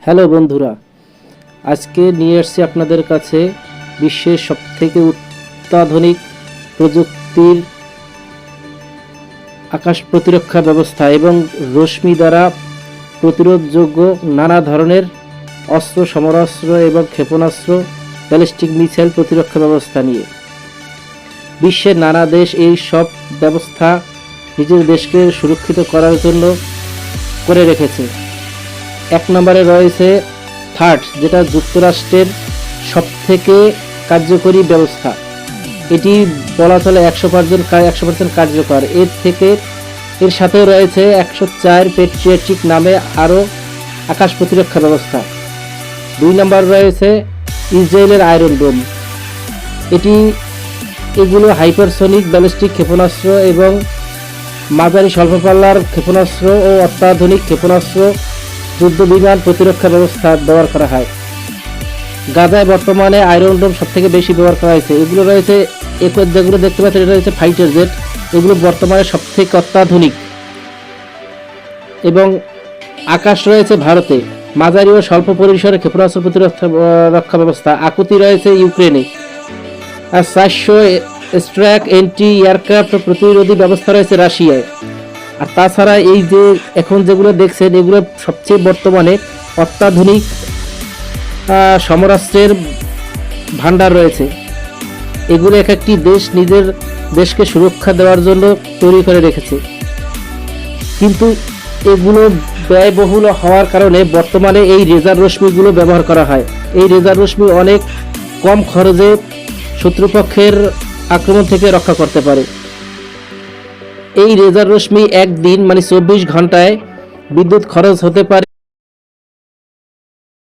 Hello বন্ধুরা, আজকে নিয়ে আসছি আপনাদের কাছে বিশ্বের সবথেকে অত্যাধুনিক প্রযুক্তির আকাশ প্রতিরক্ষা ব্যবস্থা এবং রশ্মি দ্বারা প্রতিরোধযোগ্য নানা ধরনের অস্ত্র, সমরাস্ত্র এবং ক্ষেপণাস্ত্র, ব্যালিস্টিক মিসাইল প্রতিরক্ষা ব্যবস্থা নিয়ে। বিশ্বের নানা দেশ এই সব ব্যবস্থা নিজের দেশকে সুরক্ষিত করার জন্য করে রেখেছে। এক নম্বরে রয়েছে থার্ড, যেটা যুক্তরাষ্ট্রের সবথেকে কার্যকরী ব্যবস্থা। এটি বলা চলে 100% কার্যকর। এর সাথেও রয়েছে 104 পেট্রিয়টিক নামে আরও আকাশ প্রতিরক্ষা ব্যবস্থা। 2 নম্বর রয়েছে ইসরায়েলের আয়রন ডোম। এগুলো হাইপারসনিক ব্যালিস্টিক ক্ষেপণাস্ত্র এবং মাঝারি স্বল্পপাল্লার ক্ষেপণাস্ত্র ও অত্যাধুনিক ক্ষেপণাস্ত্র যুদ্ধ বিমান প্রতিরক্ষা ব্যবস্থা ব্যবহার করা হয়। গাজায় বর্তমানে আয়রন ডোম সবথেকে বেশি ব্যবহার করা হয়েছে। এগুলো রয়েছে, যেগুলো দেখতে পাচ্ছেন, এটা রয়েছে ফাইটার জেট। এগুলো বর্তমানে সবথেকে অত্যাধুনিক। এবং আকাশ রয়েছে ভারতে, মাঝারি ও স্বল্প পরিসরে ক্ষেপণাস্ত্র প্রতিরক্ষা ব্যবস্থা। আকুতি রয়েছে ইউক্রেনে। আর 400 স্ট্রাইক এন্টি এয়ারক্রাফট প্রতিরোধী ব্যবস্থা রয়েছে রাশিয়ায়। আর তাছাড়া এই যে এখন যেগুলো দেখছেন, এগুলো সবচেয়ে বর্তমানে অত্যাধুনিক সমরাস্ত্রের ভান্ডার রয়েছে। এগুলো এক একটি দেশ নিজের দেশকে সুরক্ষা দেওয়ার জন্য তৈরি করে রেখেছে, কিন্তু এগুলো ব্যয়বহুল হওয়ার কারণে বর্তমানে এই লেজার রশ্মিগুলো ব্যবহার করা হয়। এই লেজার রশ্মি অনেক কম খরচে শত্রুপক্ষের আক্রমণ থেকে রক্ষা করতে পারে। এই লেজার রশ্মি একদিন 24 ঘন্টায় বিদ্যুৎ খরচ হতে পারে